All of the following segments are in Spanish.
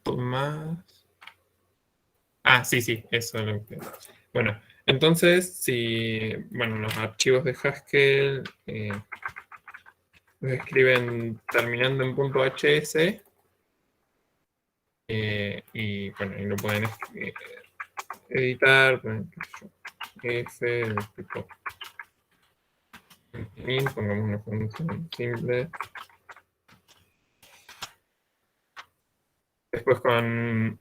Tomás. Sí, eso es lo que... Bueno, entonces, si, los archivos de Haskell los escriben terminando en .hs y lo pueden editar, f, tipo pongamos una función simple. Después con...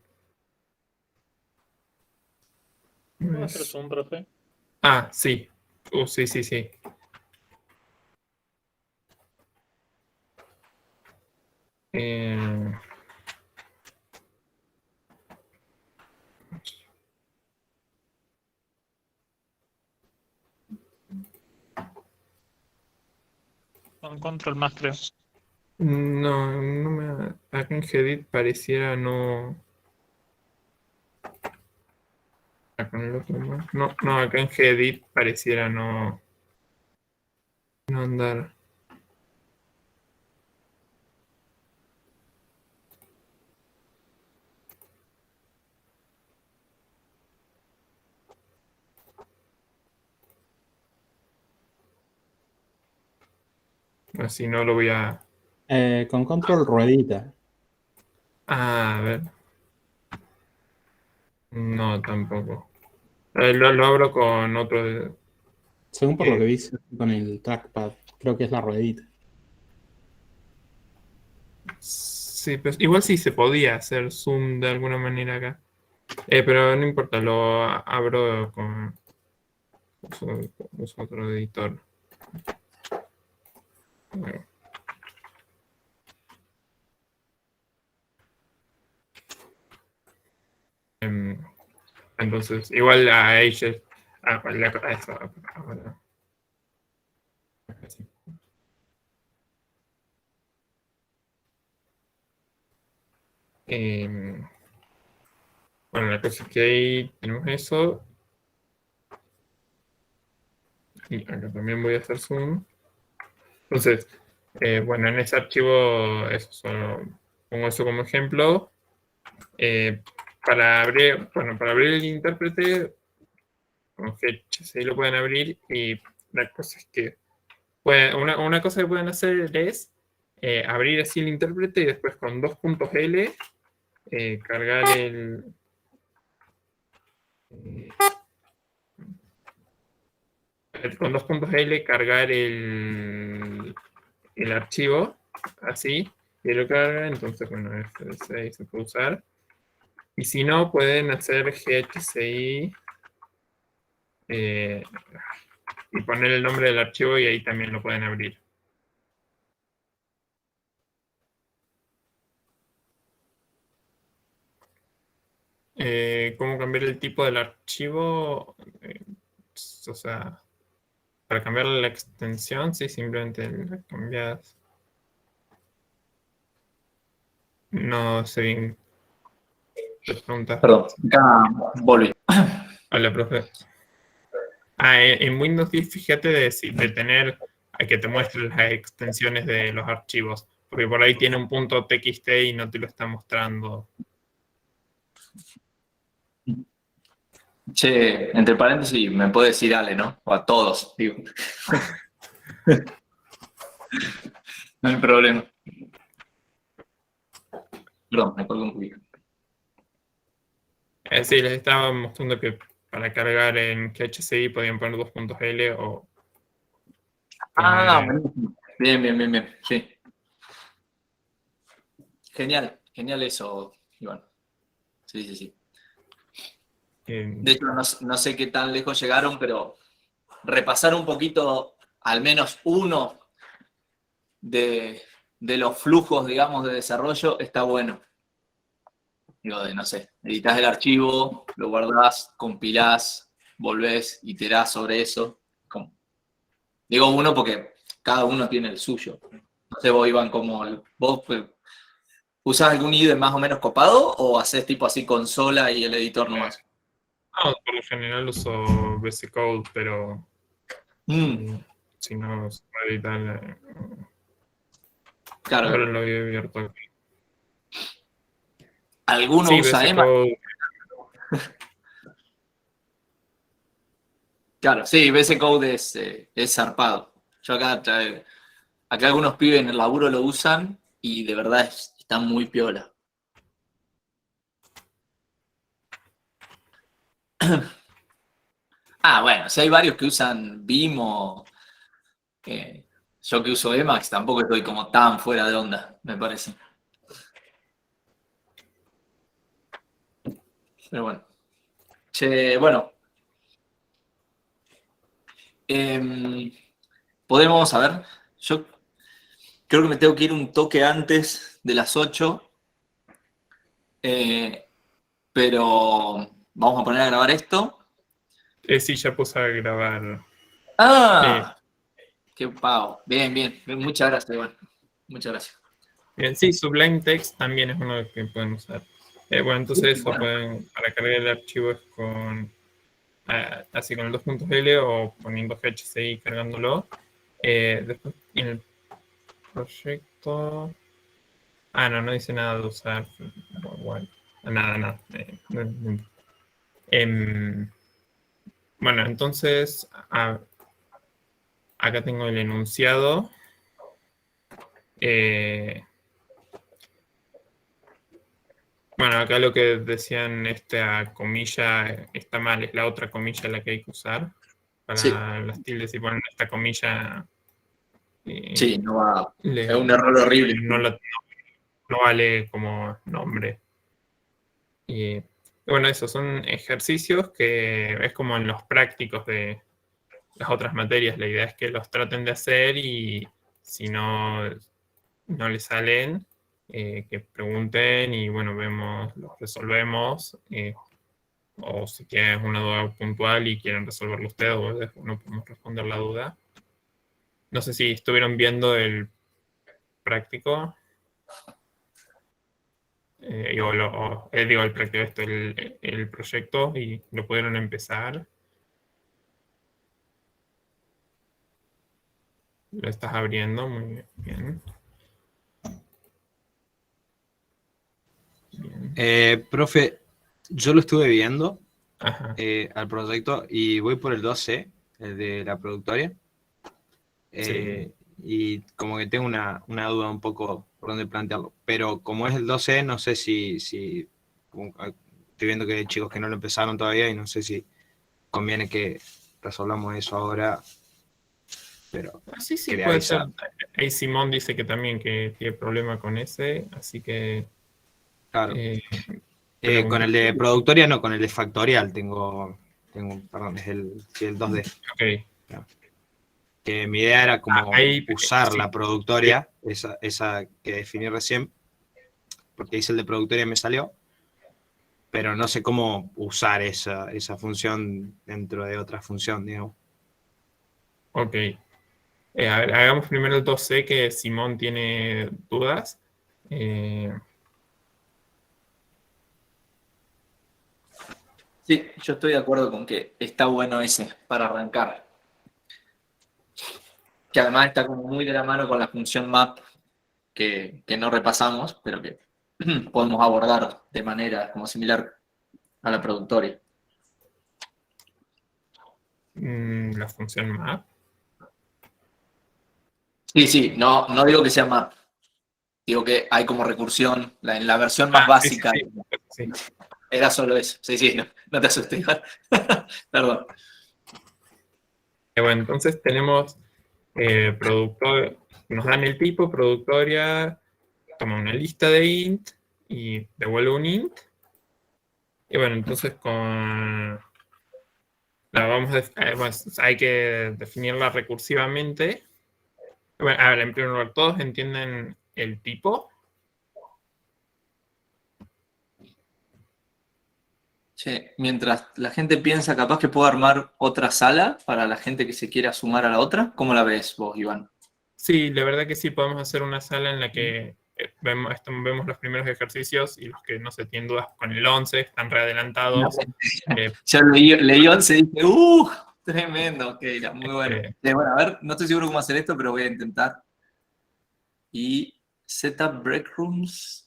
¿Puedo hacer zoom, profe? Sí. Sí. Con control más, creo. No me... Acá en Gedit pareciera no... Con el otro más. No, acá en Gedit pareciera no andar. Así no lo voy a... Con control ruedita. A ver. No, tampoco. Lo abro con otro... Según por lo que vi con el trackpad, creo que es la ruedita. Sí, pero igual sí se podía hacer zoom de alguna manera acá. Pero no importa, lo abro con... Uso otro editor. Entonces, igual a ellos... eso. La cosa es que ahí tenemos eso. Y acá también voy a hacer zoom. Entonces, en ese archivo, eso solo pongo eso como ejemplo. Para abrir el intérprete, con GHC lo pueden abrir y la cosa es que una cosa que pueden hacer es abrir así el intérprete y después con 2.l cargar con 2.l cargar el archivo así y lo carga, entonces ahí se puede usar. Y si no, pueden hacer GHCI y poner el nombre del archivo y ahí también lo pueden abrir. ¿Cómo cambiar el tipo del archivo? O sea, para cambiar la extensión, sí, simplemente la cambias. No sé bien. Te preguntas. Perdón, acá volví. Hola, profe. En Windows 10, fíjate de tener que te muestre las extensiones de los archivos, porque por ahí tiene un punto .txt y no te lo está mostrando. Che, entre paréntesis, me puede decir Ale, ¿no? O a todos, digo. No hay problema. Perdón, me colgo un poquito. Sí, les estaba mostrando que para cargar en GHCI podían poner 2.l o... Buenísimo. Bien, sí. Genial eso, Iván. Sí. De hecho, no sé qué tan lejos llegaron, pero repasar un poquito, al menos uno de los flujos, digamos, de desarrollo está bueno. Digo, no sé, editas el archivo, lo guardás, compilás, volvés, iterás sobre eso. Digo uno porque cada uno tiene el suyo. No sé vos, Iván, vos usás algún IDE más o menos copado o hacés tipo así consola y el editor nomás. No, por lo general uso VS Code, pero si no se puede editar, claro. ahora lo había abierto aquí. ¿Alguno Sí, usa VS EMA? Code. Claro, sí, VS Code es zarpado. Yo acá algunos pibes en el laburo lo usan y de verdad está muy piola. Bueno, si hay varios que usan Vim o yo que uso Emacs tampoco estoy como tan fuera de onda, me parece. Pero bueno. Che, bueno. Podemos, a ver, yo creo que me tengo que ir un toque antes de las 8, pero vamos a poner a grabar esto. Sí, ya puse a grabar. ¡Ah! ¡Qué pavo! Bien, bien. Muchas gracias, Iván. Muchas gracias. Bien, sí, Sublime Text también es uno que pueden usar. Bueno, entonces Sí, eso bueno. para cargar el archivo es así con el 2.l o poniendo GHCI y cargándolo. Después en el proyecto. No dice nada de usar. Bueno, nada. Bueno, entonces acá tengo el enunciado. Bueno, acá lo que decían, esta comilla está mal, es la otra comilla la que hay que usar para Sí, las tildes. Si ponen esta comilla, sí, no va. Es un le- error horrible. no vale como nombre. Y bueno, esos son ejercicios que es como en los prácticos de las otras materias. La idea es que los traten de hacer y si no les salen, que pregunten y bueno, los resolvemos. O si tienen una duda puntual y quieren resolverlo ustedes, no podemos responder la duda. No sé si estuvieron viendo el práctico. Digo, el práctico, el proyecto y lo pudieron empezar. Lo estás abriendo, muy bien. Profe, yo lo estuve viendo Ajá. al proyecto y voy por el 12, el de la productoria. Sí. Y como que tengo una duda un poco por dónde plantearlo. Pero como es el 12, no sé si estoy viendo que hay chicos que no lo empezaron todavía y no sé si conviene que resolvamos eso ahora. Pero Sí, quería puede ser. avisar. Ahí Simón dice que también que tiene problema con ese, así que Claro. Con pregunto. el de productoria, no, con el de factorial perdón, es sí, el 2D. Ok. Que mi idea era como Ahí, usar sí. la productoria, esa que definí recién, porque hice el de productoria y me salió, pero no sé cómo usar esa función dentro de otra función, digamos. Ok. A ver, hagamos primero el 2C, que Simón tiene dudas. Sí, yo estoy de acuerdo con que está bueno ese para arrancar. Que además está como muy de la mano con la función map que no repasamos, pero que podemos abordar de manera como similar a la productoria. La función map. Sí, no digo que sea map. Digo que hay como recursión, en la versión más básica. Sí. Era solo eso. Sí, no te asustes. Perdón. Bueno, entonces tenemos productor, nos dan el tipo, productoria, toma una lista de int y devuelve un int. Y bueno, entonces hay que definirla recursivamente. Bueno, a ver, en primer lugar, ¿todos entienden el tipo? Che, mientras la gente piensa, capaz que puedo armar otra sala para la gente que se quiera sumar a la otra. ¿Cómo la ves vos, Iván? Sí, la verdad que sí, podemos hacer una sala en la que vemos los primeros ejercicios y los que no se tienen dudas con el 11 están readelantados. Yo leí 11 y dije, tremendo, ok, era muy bueno. Bueno, a ver, no estoy seguro cómo hacer esto, pero voy a intentar. Y setup break rooms.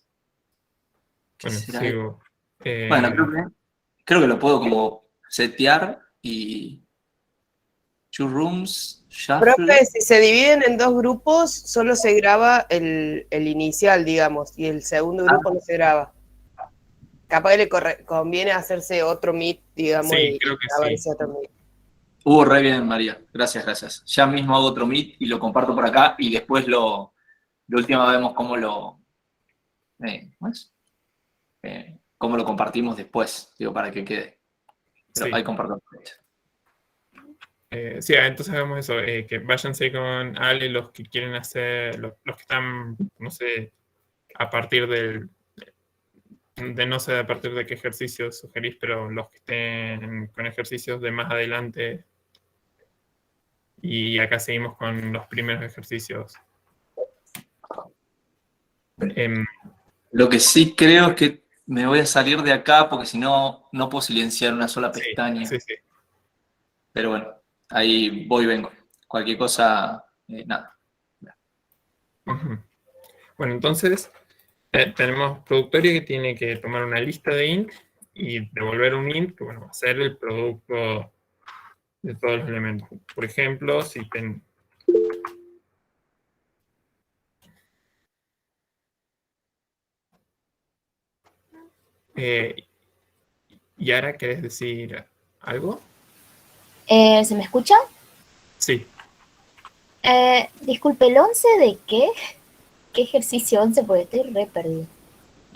¿Qué Bueno, será? sigo. Bueno, creo que lo puedo como setear y... Two rooms, shuffle. Profe, si se dividen en dos grupos, solo se graba el inicial, digamos, y el segundo grupo no se graba. Capaz que le conviene hacerse otro meet, digamos, Sí, y creo que grabar sí. ese otro meet. Re bien, María. Gracias, gracias. Ya mismo hago otro meet y lo comparto por acá y después de última vemos cómo ¿cómo es? Cómo lo compartimos después, digo, para que quede. Pero Sí. ahí comparto. Sí, entonces hagamos eso, que váyanse con Ale los que quieren hacer, los que están, no sé, a partir no sé a partir de qué ejercicios sugerís, pero los que estén con ejercicios de más adelante. Y acá seguimos con los primeros ejercicios. Lo que sí creo es que me voy a salir de acá porque si no, no puedo silenciar una sola Sí, pestaña. sí, sí. Pero bueno, ahí voy y vengo. Cualquier cosa, nada. Ujú. Bueno, entonces tenemos productoria que tiene que tomar una lista de int y devolver un int que bueno, va a ser el producto de todos los elementos. Por ejemplo, si Yara, ¿querés decir algo? ¿Se me escucha? Sí. Disculpe, ¿el 11 de qué? ¿Qué ejercicio 11? Porque estoy re perdido.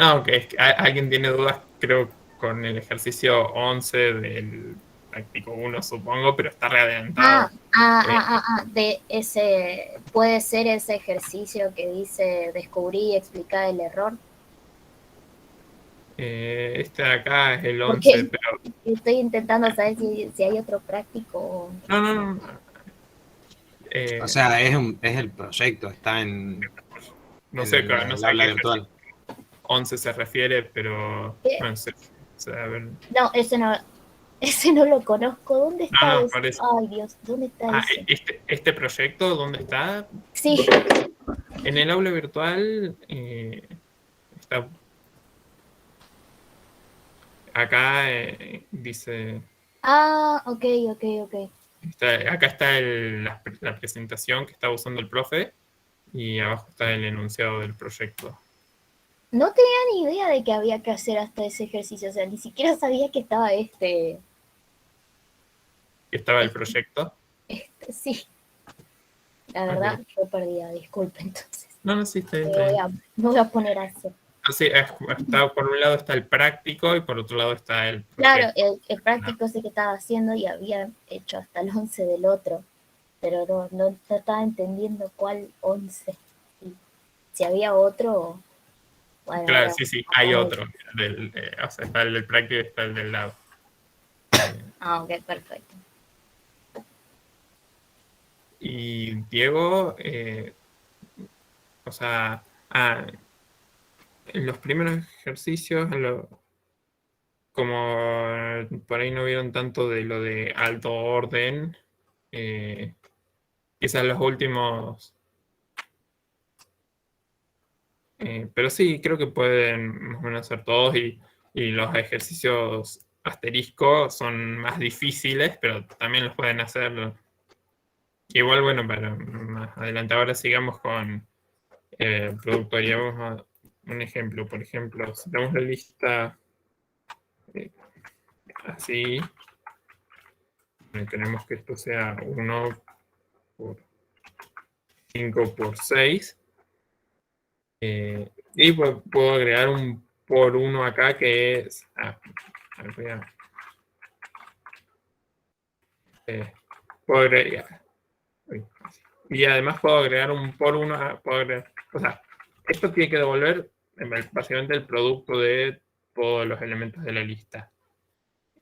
Ok, es que alguien tiene dudas, creo, con el ejercicio 11 del práctico 1, supongo, pero está readelantado. De ese, puede ser ese ejercicio que dice descubrí y explicar el error. Este de acá es el ¿Por 11, qué? pero... Estoy intentando saber si hay otro práctico. No. O sea, es el proyecto, está No sé, en no el sé a aula qué virtual. 11 se refiere, pero... ¿Qué? No sé. O sea, a ver. No, ese no lo conozco. ¿Dónde está No, eso? por eso. Ay, Dios, ¿dónde está eso? Este proyecto, ¿dónde está? Sí. En el aula virtual está... Acá dice... Ok. Acá está la presentación que estaba usando el profe y abajo está el enunciado del proyecto. No tenía ni idea de que había que hacer hasta ese ejercicio, o sea, ni siquiera sabía que estaba Estaba el proyecto. sí. La verdad, Okay. yo perdida, disculpe entonces. No, sí, está bien. Me voy a poner a hacer. Sí, por un lado está el práctico y por otro lado está el proyecto. Claro, el práctico sé que estaba haciendo y había hecho hasta el 11 del otro, pero no estaba entendiendo cuál 11. Si había otro... Bueno, Claro, sí, hay otro. O sea, está el del práctico y está el del lado. Ok, perfecto. Y Diego, o sea, en los primeros ejercicios, como por ahí no vieron tanto de lo de alto orden, quizás los últimos, pero sí, creo que pueden más o menos hacer todos y los ejercicios asterisco son más difíciles, pero también los pueden hacer. Igual, bueno, para más adelante ahora sigamos con productoría. Vamos a un ejemplo. Por ejemplo, si tenemos la lista así, tenemos que esto sea 1 por 5 por 6. Y puedo agregar un por 1 acá que es... puedo agregar... Y además puedo agregar un por 1. O sea, esto tiene que devolver básicamente el producto de todos los elementos de la lista.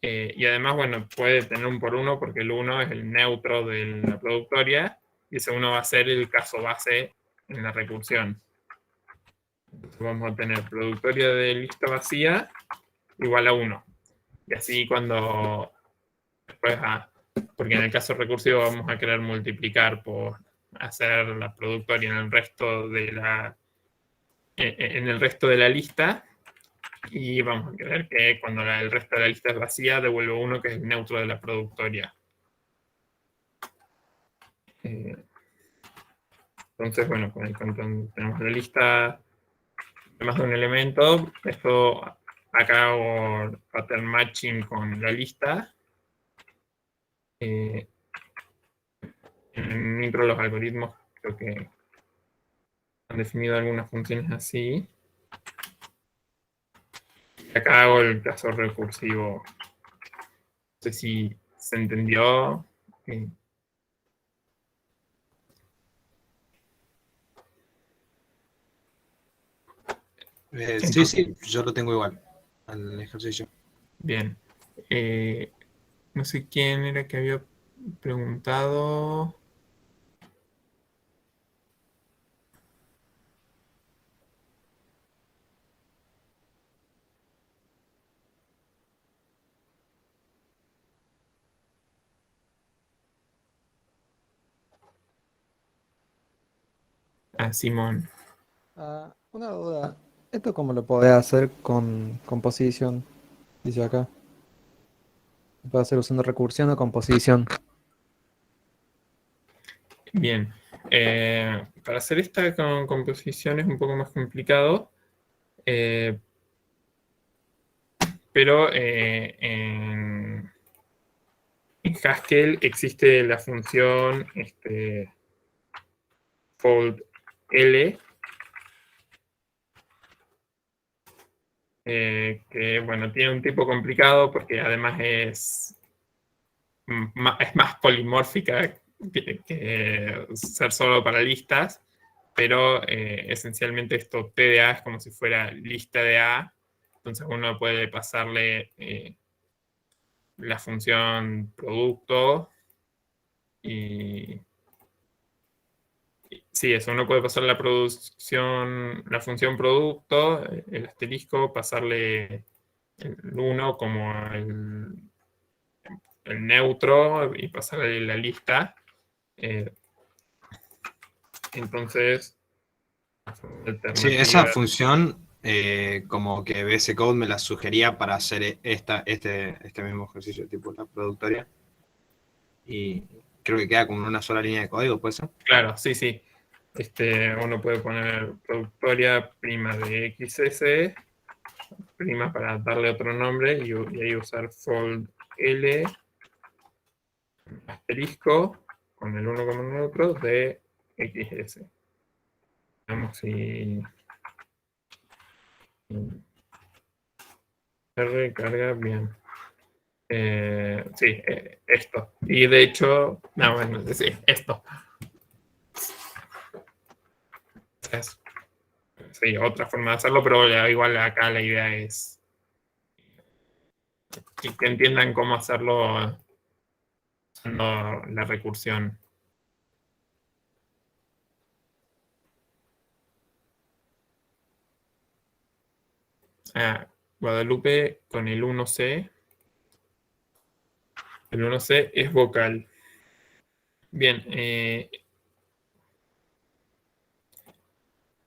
Y además, bueno, puede tener un por 1 porque el 1 es el neutro de la productoria y ese 1 va a ser el caso base en la recursión. Entonces vamos a tener productoria de lista vacía igual a 1. Y así cuando después porque en el caso recursivo vamos a querer multiplicar por hacer la productoria en el resto de la lista. Y vamos a querer que cuando el resto de la lista es vacía, devuelva 1 que es el neutro de la productoria. Entonces, bueno, cuando tenemos la lista de más de un elemento, esto acá hago pattern matching con la lista. En Nitro los algoritmos creo que han definido algunas funciones así. Y acá hago el caso recursivo. No sé si se entendió. Sí, yo lo tengo igual al ejercicio. Bien. No sé quién era que había preguntado. Simón. Una duda. ¿Esto cómo lo podés hacer con composición? Dice acá. ¿Lo puede hacer usando recursión o composición? Bien. Para hacer esta con composición es un poco más complicado. Pero en Haskell existe la función fold L, que bueno, tiene un tipo complicado porque además es más polimórfica que ser solo para listas, pero esencialmente esto T de A es como si fuera lista de A, entonces uno puede pasarle la función producto y sí, eso, uno puede pasar la función producto, el asterisco, pasarle el 1 como el neutro y pasarle la lista. Entonces, Sí, esa función como que VS Code me la sugería para hacer este mismo ejercicio, tipo la productoria. Y creo que queda como una sola línea de código, ¿puede ser? Claro, sí, sí. Uno puede poner productoria prima de XS, prima para darle otro nombre, y ahí usar fold L, asterisco, con el 1 como neutro, de XS. Veamos si R carga bien. Sí, esto. Y de hecho, no, bueno, sí, esto. Sí, otra forma de hacerlo, pero igual acá la idea es que entiendan cómo hacerlo usando la recursión. Guadalupe con el 1C. El 1C es vocal. Bien,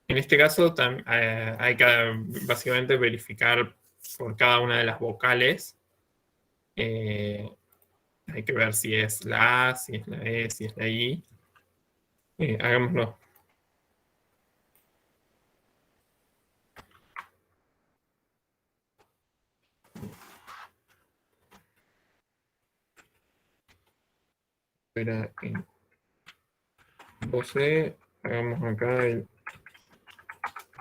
en este caso hay que básicamente verificar por cada una de las vocales. Hay que ver si es la A, si es la E, si es la I. Hagámoslo. Espera, en 2C, hagamos acá el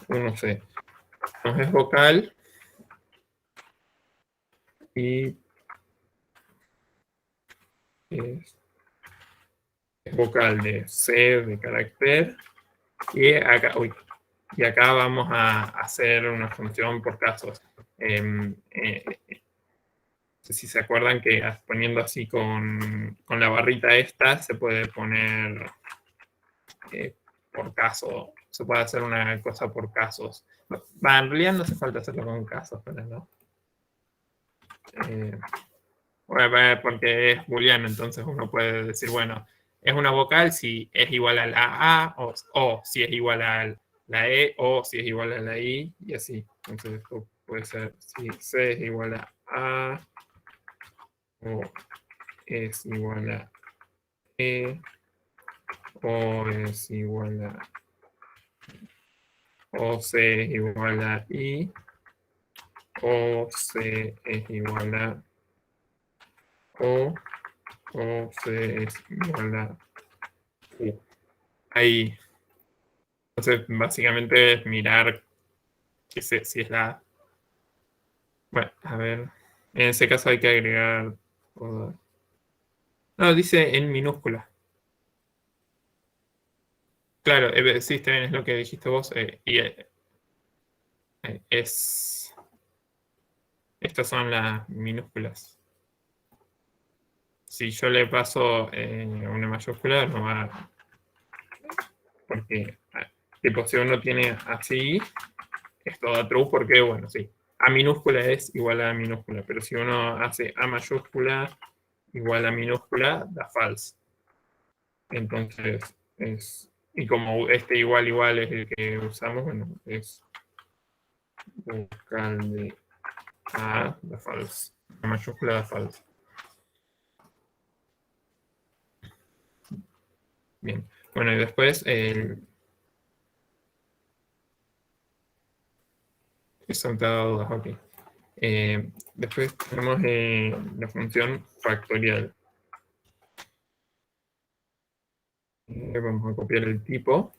1C. Nos es vocal y es vocal de C de carácter. Y acá vamos a hacer una función por casos. No sé si se acuerdan que poniendo así con la barrita esta se puede poner por caso. Se puede hacer una cosa por casos. En realidad no hace falta hacerlo con casos, pero no. Bueno, porque es booleano, entonces uno puede decir, bueno, es una vocal si es igual a la A, o si es igual a la E, o si es igual a la I, y así. Entonces esto puede ser si C es igual a o es igual a E, o es igual a, o C es igual a I, o C es igual a O C es igual a U. Ahí. Entonces, básicamente es mirar si es la... Bueno, a ver. En ese caso hay que agregar... No, dice en minúscula. Claro, sí, está bien, es lo que dijiste vos. Y es... Estas son las minúsculas. Si yo le paso una mayúscula, no va... Porque, tipo, si uno tiene así, es todo true porque, bueno, sí. A minúscula es igual a minúscula, pero si uno hace A mayúscula igual a minúscula, da false. Entonces, es... Y como este igual es el que usamos, bueno, es vocal de A da false. A mayúscula da false. Bien. Bueno, y después eso te ha dado dudas, ok. Después tenemos la función factorial. Vamos a copiar el tipo.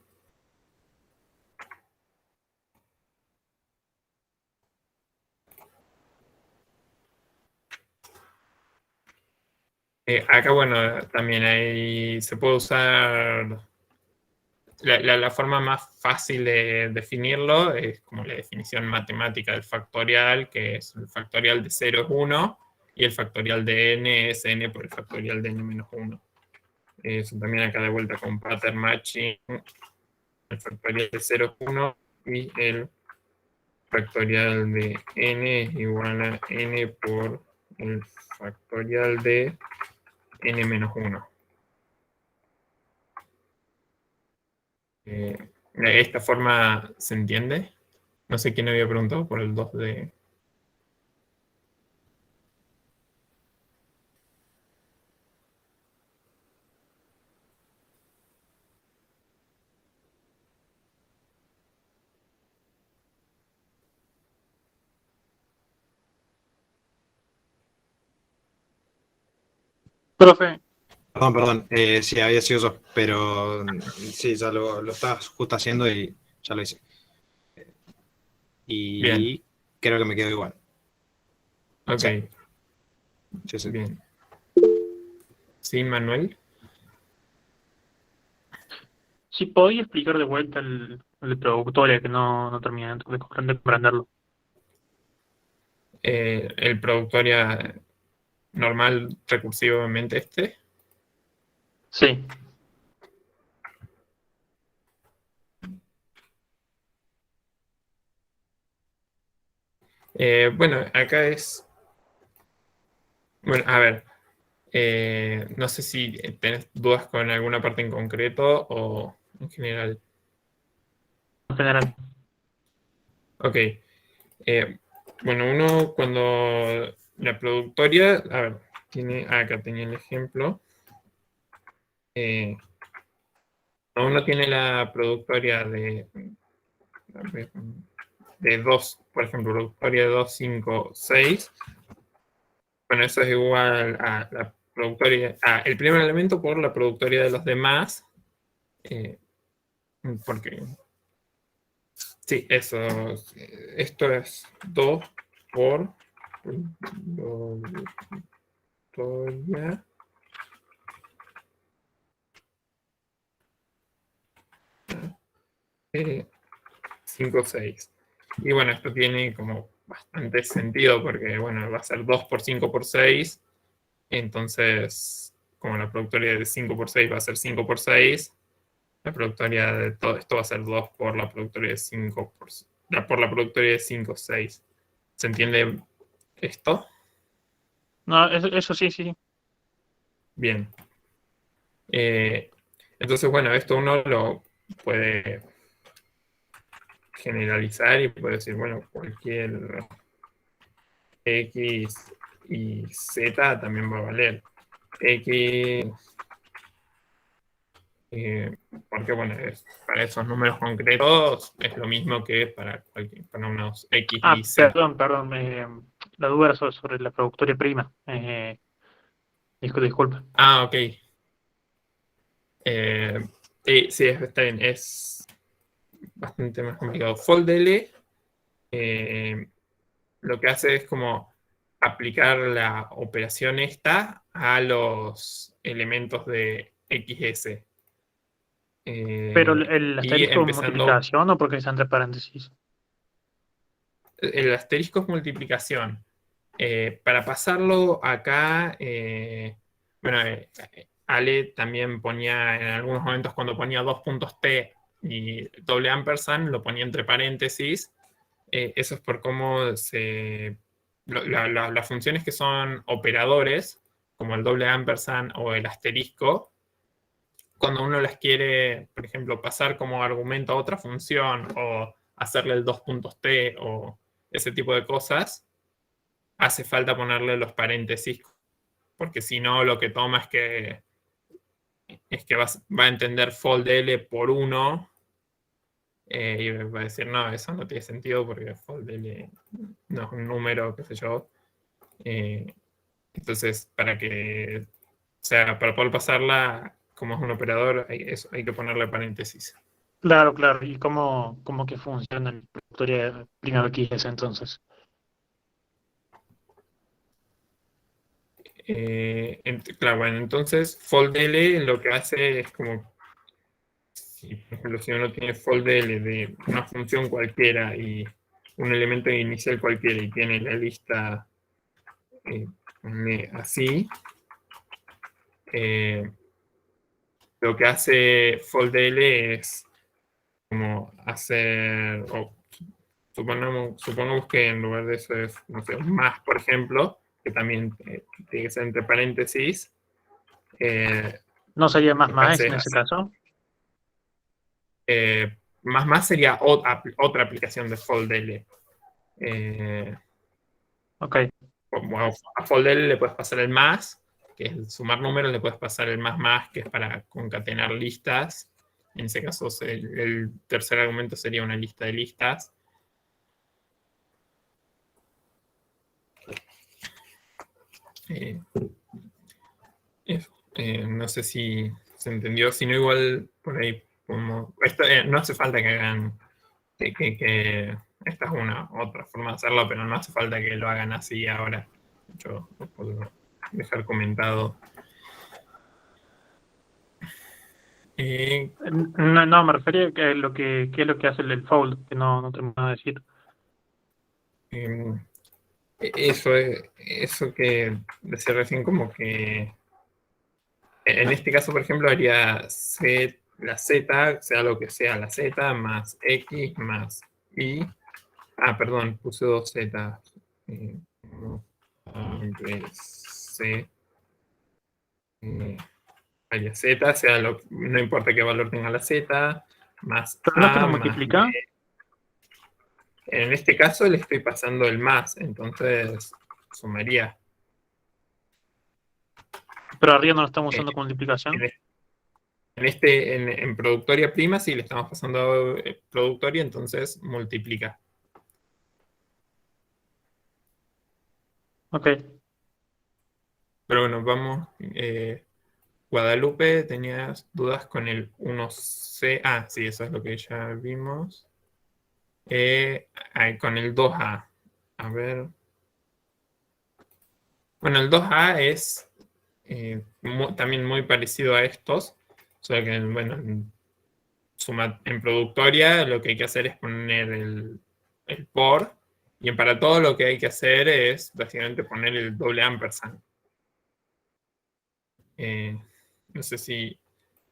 Acá, bueno, también se puede usar la forma más fácil de definirlo, es como la definición matemática del factorial, que es el factorial de 0 es 1, y el factorial de n es n por el factorial de n menos 1. Eso también acá de vuelta con pattern matching, el factorial de 0 es 1, y el factorial de n es igual a n por el factorial de n menos 1. De esta forma se entiende. No sé quién había preguntado por el 2D. Profe, Perdón, sí, había sido eso, pero sí, ya lo estaba justo haciendo y ya lo hice. Y Bien. creo que me quedo igual. Ok, Sí, sí. bien. ¿Sí, Manuel? si podía explicar de vuelta el de productoria que no terminé de comprenderlo. El productoria normal recursivamente este. Sí. Bueno, acá es... Bueno, a ver. No sé si tenés dudas con alguna parte en concreto o en general. En general. Ok. Bueno, uno cuando la productoria... A ver, acá tenía el ejemplo. Uno tiene la productoria de 2, por ejemplo, productoria de 2, 5, 6. Bueno, eso es igual a la productoria, el primer elemento por la productoria de los demás. Porque, sí, eso, esto es 2 por productoria. 5, 6. Y bueno, esto tiene como bastante sentido porque, bueno, va a ser 2 por 5 por 6. Entonces, como la productoria de 5 por 6 va a ser 5 por 6, la productoria de todo esto va a ser 2 por la productoria de 5 por la productoria de 5, 6. ¿Se entiende esto? No, eso sí, sí. Bien. Entonces, bueno, esto uno lo puede generalizar y poder decir, bueno, cualquier X y Z también va a valer. X, porque bueno, para esos números concretos es lo mismo que para unos X y Z. Perdón, la duda era sobre la productoria prima. Disculpa. Ah, ok. Sí, está bien, es bastante más complicado. FoldL lo que hace es como aplicar la operación esta a los elementos de XS. Pero el y asterisco es empezando, multiplicación o porque está entre paréntesis. el asterisco es multiplicación. Para pasarlo acá, bueno, Ale también ponía en algunos momentos cuando ponía 2 puntos T y doble ampersand, lo ponía entre paréntesis. Eso es por cómo las funciones que son operadores, como el doble ampersand o el asterisco, cuando uno las quiere, por ejemplo, pasar como argumento a otra función o hacerle el 2 puntos T o ese tipo de cosas, hace falta ponerle los paréntesis, porque si no lo que toma es que va a entender fold-L por 1 y va a decir, no, eso no tiene sentido porque fold-L no es un número, qué sé yo. Entonces, para poder pasarla como es un operador, hay que ponerle paréntesis. Claro. ¿Y cómo que funciona la productoria prima XS entonces? Claro, bueno, entonces fold-L lo que hace es como, por ejemplo, si uno tiene fold-L de una función cualquiera y un elemento inicial cualquiera y tiene la lista así, lo que hace fold-L es como hacer, supongamos que en lugar de eso es, no sé, un más, por ejemplo, que también tiene que ser entre paréntesis. ¿No sería más lo que hace en ese caso? más sería otra aplicación de fold-L. Ok. A fold-L le puedes pasar el más, que es el sumar números, le puedes pasar el más, que es para concatenar listas. En ese caso, el tercer argumento sería una lista de listas. No sé si se entendió, si no igual por ahí no hace falta que hagan que esta es una otra forma de hacerlo, pero no hace falta que lo hagan así ahora. Yo lo puedo dejar comentado. No, me refería a qué es lo que hace el fold, que no termino de decir. Eso que decía recién, como que en este caso, por ejemplo, haría la Z, sea lo que sea la Z, más X, más Y. Ah, perdón, puse 2 Z. C. Haría Z, no importa qué valor tenga la Z, más ¿Pero no es que A, lo más multiplica? B. En este caso le estoy pasando el más, entonces sumaría. Pero arriba no lo estamos usando con multiplicación. En productoria prima, sí le estamos pasando productoria, entonces multiplica. Ok. Pero bueno, vamos. Guadalupe, tenías dudas con el 1C. Ah, sí, eso es lo que ya vimos. Con el 2A. A ver. Bueno, el 2A es también muy parecido a estos. Solo que, bueno, en productoria lo que hay que hacer es poner el por. Y para todo lo que hay que hacer es básicamente poner el doble ampersand. No sé si.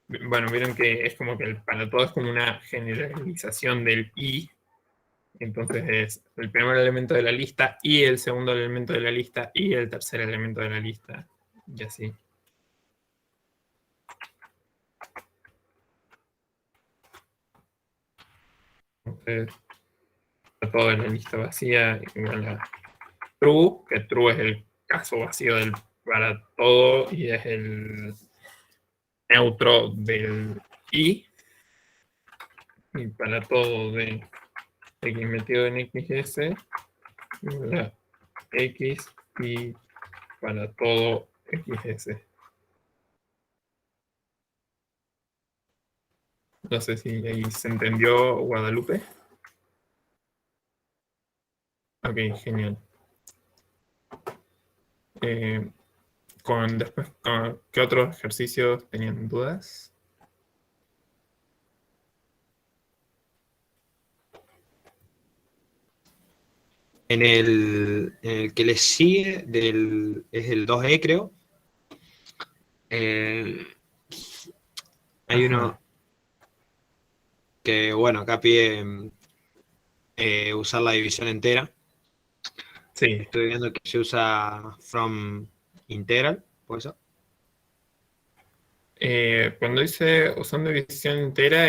Bueno, vieron que es como que para todo es como una generalización del i. Entonces es el primer elemento de la lista y el segundo elemento de la lista y el tercer elemento de la lista. Y así. Entonces, todo en la lista vacía igual a true, que true es el caso vacío para todo y es el neutro del i, y para todo de x metido en XS, la x y para todo XS. No sé si ahí se entendió, Guadalupe. Ok, genial. Después, ¿qué otros ejercicios tenían dudas? En el que le sigue es el 2E, creo. Hay Ajá. uno que, bueno, acá pide usar la división entera. Sí, Estoy viendo que se usa from integral, ¿puede ser? cuando dice usando división entera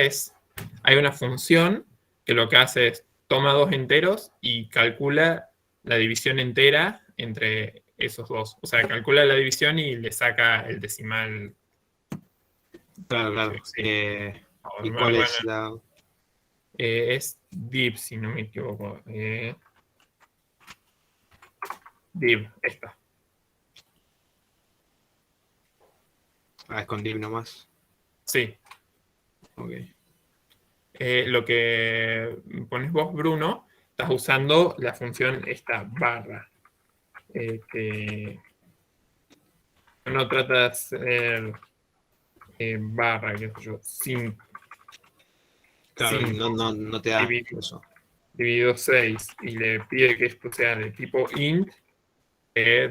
hay una función que lo que hace es toma dos enteros y calcula la división entera entre esos dos. O sea, calcula la división y le saca el decimal. Claro, claro. Sí. ¿Y cuál es la...? Es div, si no me equivoco. Div, esta. Ah, es con div nomás. Sí. Ok. Lo que pones vos, Bruno, estás usando la función esta barra. Que no trata de hacer barra, qué sé yo, sin Claro, cinco, no te da dividido, eso. dividido 6 y le pide que esto sea de tipo int,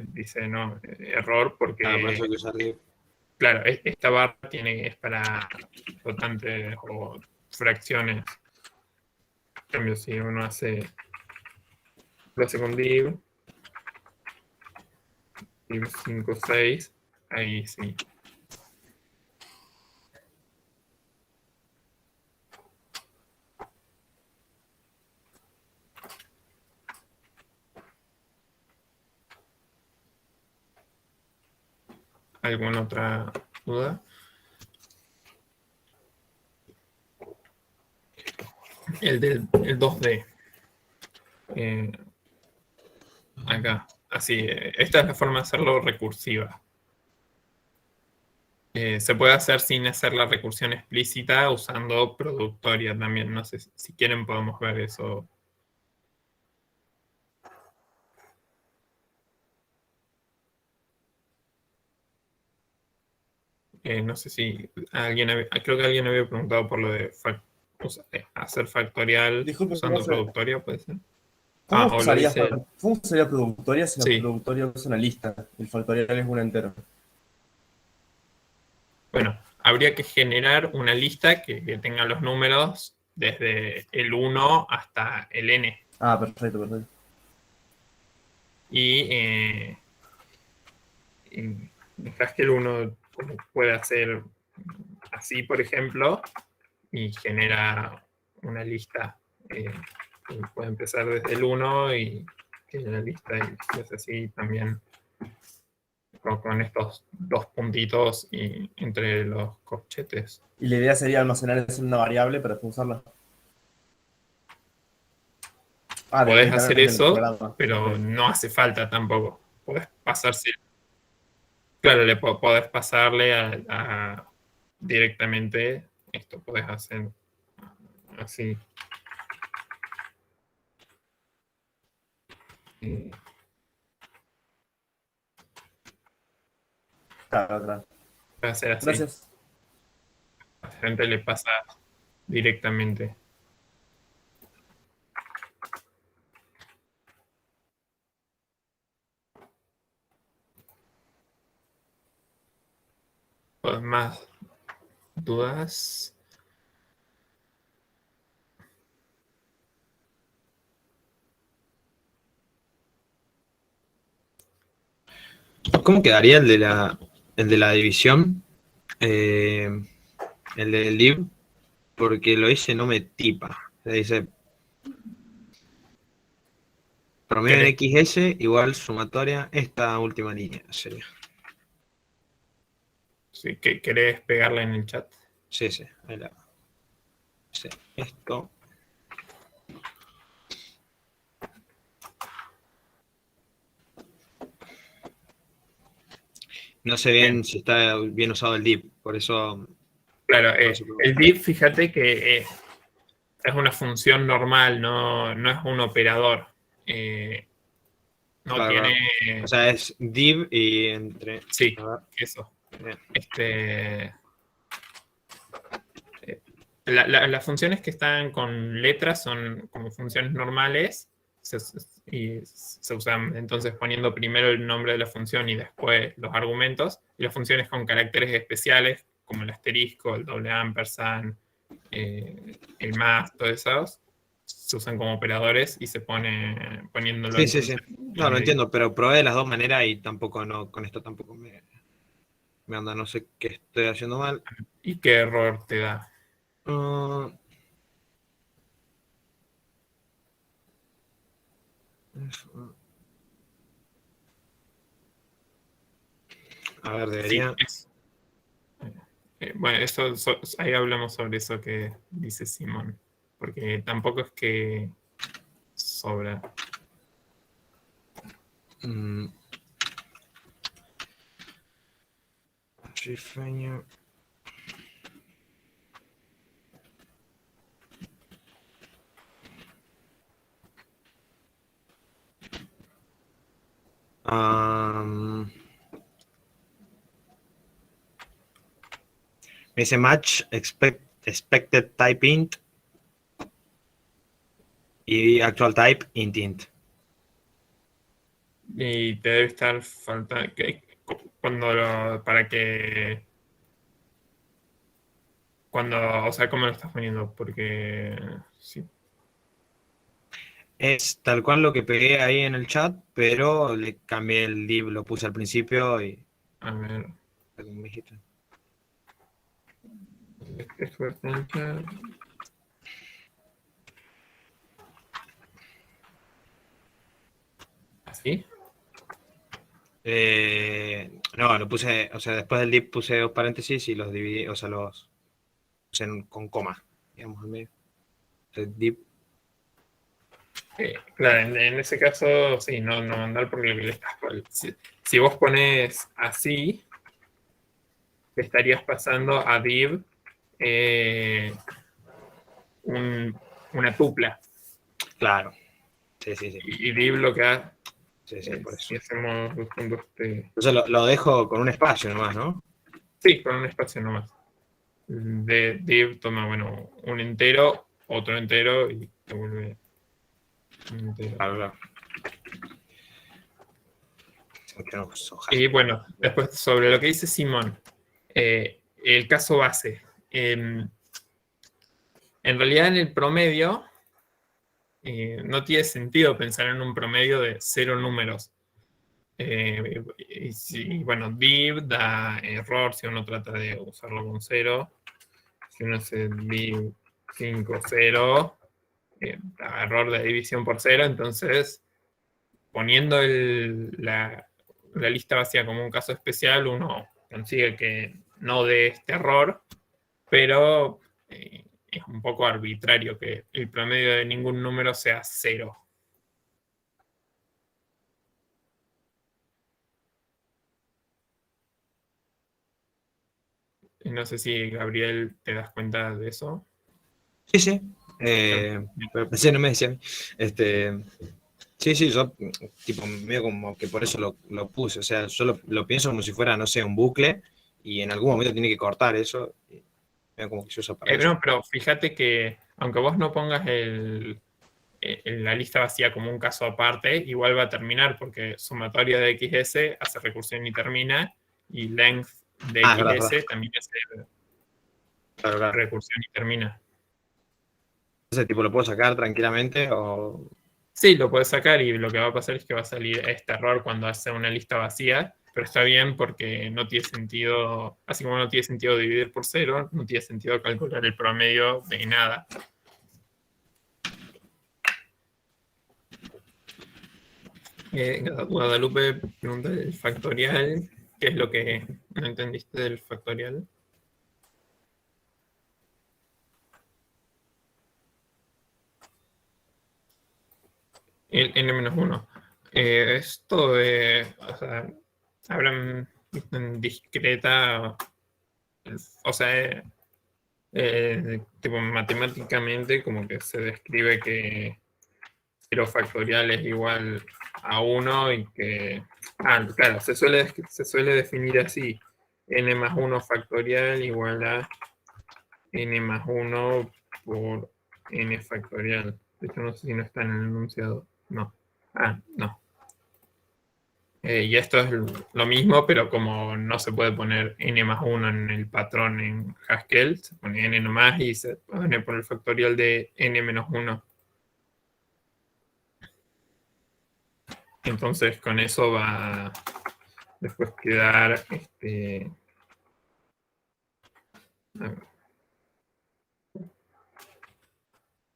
dice no, error, porque Claro, por eso hay que usar div. claro, esta barra es para flotantes o fracciones. En cambio, si uno lo hace con div 5, 6, ahí sí. ¿Alguna otra duda? El 2D. Acá. Así. Esta es la forma de hacerlo recursiva. Se puede hacer sin hacer la recursión explícita usando productoria también. No sé si quieren podemos ver eso. No sé si creo que alguien había preguntado por lo de hacer factorial Disculpe, usando productoria, ¿puede ser? ¿cómo O lo usaría, dice. ¿cómo usaría productoria si la Sí. productoria usa una lista? El factorial es un entero. Bueno, habría que generar una lista que tenga los números desde el 1 hasta el n. Ah, perfecto, perfecto. Y dejas que el 1 puede hacer así, por ejemplo, y genera una lista. Y puede empezar desde el 1 y tiene la lista y es así también con estos dos puntitos y entre los corchetes. Y la idea sería almacenar eso en una variable para después usarla. Ah, Podés directamente hacer del eso, programa. pero Ok. no hace falta tampoco. Podés pasarse. Claro, podés pasarle directamente esto. Podés hacer así. Claro, claro. Puede hacer así. Gracias. A la gente le pasa directamente. ¿Más dudas? ¿Cómo quedaría el de la división? El del div, porque lo hice no me tipa. O sea, dice Promedio en XS igual sumatoria esta última línea sería. Sí, ¿querés pegarla en el chat? Sí, ahí la. Sí, esto. No sé bien si está bien usado el div, por eso. Claro, el div, fíjate que es una función normal, no es un operador. No Claro, tiene. claro. O sea, es div y entre. Sí, A ver, eso. bien. Las funciones que están con letras son como funciones normales y se usan entonces poniendo primero el nombre de la función y después los argumentos. Y las funciones con caracteres especiales como el asterisco, el doble ampersand, el más, todos esos se usan como operadores y se pone poniéndolo Sí. entonces. No, lo entiendo, pero probé de las dos maneras y tampoco con esto tampoco me anda, no sé qué estoy haciendo mal. ¿Y qué error te da? A ver, debería. Sí, bueno, ahí hablamos sobre eso que dice Simón, porque tampoco es que sobra. Rifeño. Me dice match expected type int y actual type int. Y te debe estar faltando o sea, ¿cómo lo estás poniendo? Porque sí. Es tal cual lo que pegué ahí en el chat, pero le cambié el div, lo puse al principio y. A ver. Me dijiste. ¿Así? No, lo puse, o sea, después del div puse dos paréntesis y los dividí, o sea, los puse con coma, digamos, al medio. El div. Claro, en ese caso, sí, no andar porque lo que le estás. Si vos pones así, te estarías pasando a div una tupla. Claro. Sí. Y div lo que hace. Sí, por eso. Si hacemos los puntos. Entonces lo dejo con un espacio nomás, ¿no? Sí, con un espacio nomás. De div toma, bueno, un entero, otro entero y te vuelve un entero. Claro. Y bueno, después sobre lo que dice Simón, el caso base. En realidad en el promedio no tiene sentido pensar en un promedio de 0 números. Bueno, div da error si uno trata de usarlo con 0. Si uno hace div 5, 0, da error de división por 0. Entonces, poniendo la lista vacía como un caso especial, uno consigue que no dé este error, pero es un poco arbitrario que el promedio de ningún número sea 0. No sé si, Gabriel, te das cuenta de eso. Sí. Pero pensé, no me decía. Sí, yo tipo medio como que por eso lo puse. O sea, yo lo pienso como si fuera, no sé, un bucle y en algún momento tiene que cortar eso. Medio como que yo uso para eso. No, pero fíjate que aunque vos no pongas la lista vacía como un caso aparte, igual va a terminar porque sumatoria de XS hace recursión y termina, y length de XS verdad. también hace Claro. recursión y termina. Entonces, tipo, ¿lo puedo sacar tranquilamente o...? Sí, lo puedes sacar y lo que va a pasar es que va a salir este error cuando hace una lista vacía, pero está bien porque no tiene sentido, así como no tiene sentido dividir por 0, no tiene sentido calcular el promedio de nada. Guadalupe pregunta el factorial. ¿Qué es lo que no entendiste del factorial? El n-1. Esto o sea, habrán visto en discreta, o sea, tipo matemáticamente como que se describe que 0 factorial es igual a 1 y que, claro, se suele definir así, n más 1 factorial igual a n más 1 por n factorial. De hecho, no sé si no está en el enunciado. No. No. Y esto es lo mismo, pero como no se puede poner n más 1 en el patrón en Haskell, se pone n nomás y se pone por el factorial de n menos 1. Entonces con eso va a después quedar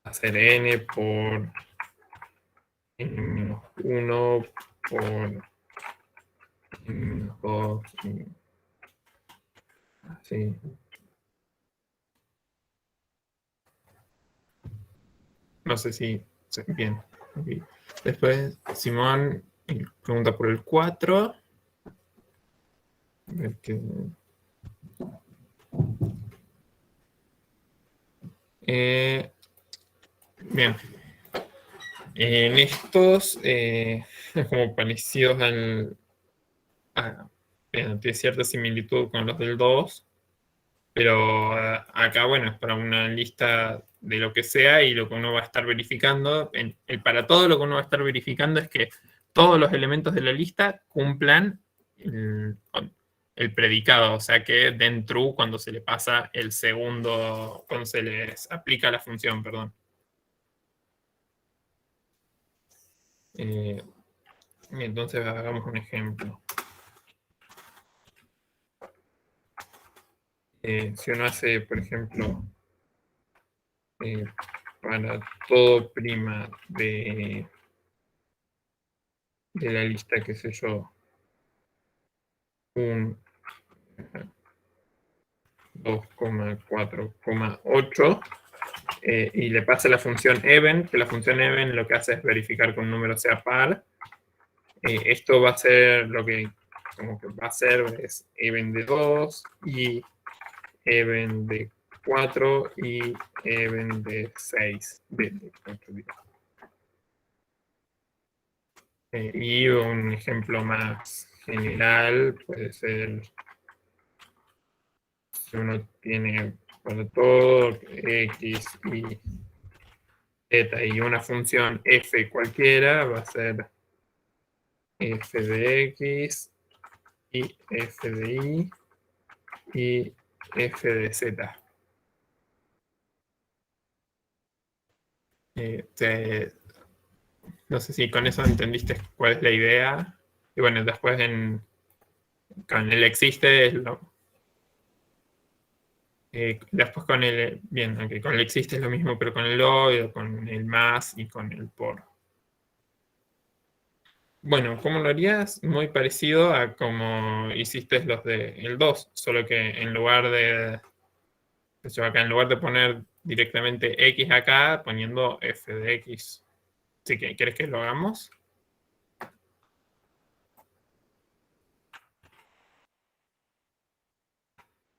hacer n por n menos 1 por n menos 2 y así. No sé si bien. Okay. Después Simón pregunta por el 4. A ver qué. Bien. En estos, como parecidos tiene cierta similitud con los del 2, pero acá, bueno, es para una lista de lo que sea y lo que uno va a estar verificando. Para todo lo que uno va a estar verificando es que todos los elementos de la lista cumplan el predicado, o sea que den true cuando se le pasa el segundo, cuando se les aplica la función, perdón. Entonces hagamos un ejemplo. Si uno hace, por ejemplo, para todo prima de la lista, qué sé yo, un 2,4,8 y le pasa la función even, que la función even lo que hace es verificar que un número sea par. Esto va a ser lo que como que va a ser es even de 2 y even de 4 y even de 6. Y un ejemplo más general puede ser si uno tiene para todo x y z y una función f cualquiera, va a ser f de x y f de y y f de z. No sé si con eso entendiste cuál es la idea. Y bueno, después con el existe es lo... después con el... Bien, aunque con el existe es lo mismo, pero con el o, con el más y con el por. Bueno, ¿cómo lo harías? Muy parecido a como hiciste los del 2, solo que en lugar de... acá, en lugar de poner directamente x acá, poniendo f de x. Así que, ¿quieres que lo hagamos?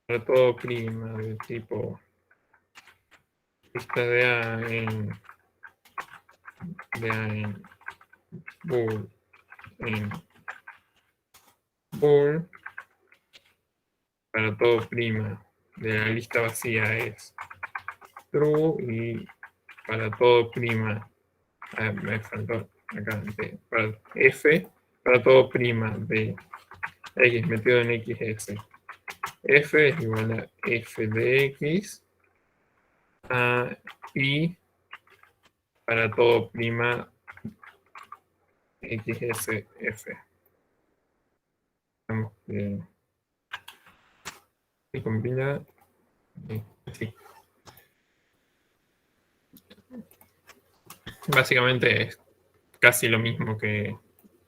Para todo prima de tipo lista de A en bool para todo prima de la lista vacía es true y para todo prima me faltó acá para f para todo prima de x metido en xs f es igual a f de x y para todo prima xsf. Vamos y combina sí. Básicamente es casi lo mismo que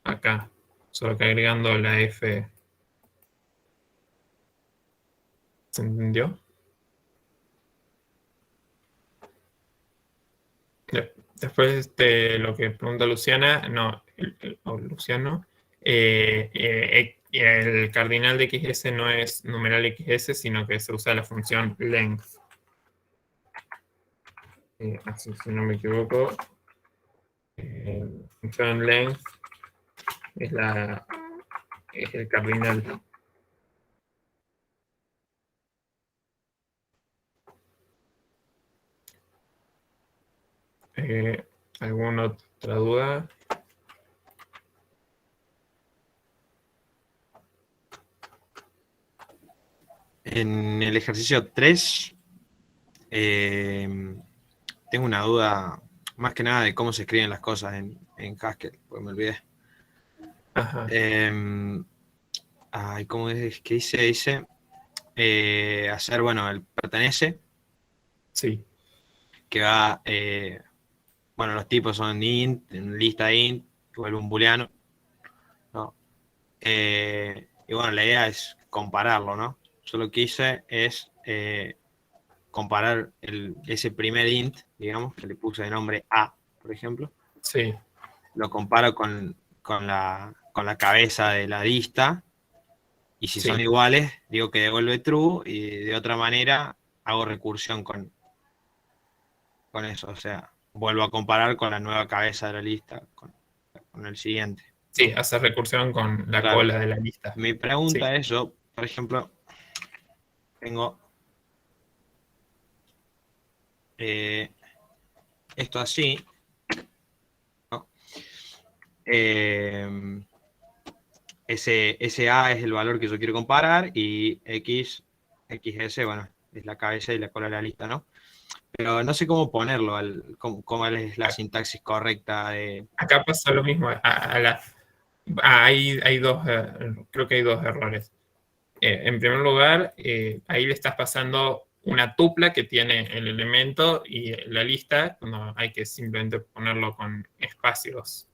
acá, solo que agregando la F. ¿Se entendió? Después de lo que pregunta Luciana, no, o Luciano, el cardinal de XS no es numeral XS, sino que se usa la función length. Así, si no me equivoco, la función length es el cardinal. ¿Alguna otra duda? En el ejercicio 3, tengo una duda más que nada de cómo se escriben las cosas en Haskell, porque me olvidé. Ajá. ¿Cómo es que dice? Dice hacer, bueno, el pertenece, Sí, que va, bueno, los tipos son int, en lista int, igual un booleano, ¿no? Y bueno, la idea es compararlo, ¿no? Yo lo que hice es comparar ese primer int, digamos, que le puse de nombre A, por ejemplo, sí, lo comparo con la cabeza de la lista, y si sí. son iguales, digo que devuelve true, y de otra manera hago recursión con eso, o sea, vuelvo a comparar con la nueva cabeza de la lista, con el siguiente. Sí, hacer recursión con la Claro. cola de la lista. Mi Sí. pregunta es, yo, por ejemplo, tengo esto así, ¿no? Ese A es el valor que yo quiero comparar y XS, bueno, es la cabeza y la cola de la lista, ¿no? Pero no sé cómo ponerlo, cómo es la sintaxis correcta de... Acá pasa lo mismo. Hay dos, creo que hay dos errores. En primer lugar, ahí le estás pasando una tupla que tiene el elemento y la lista, no hay que simplemente ponerlo con espacios.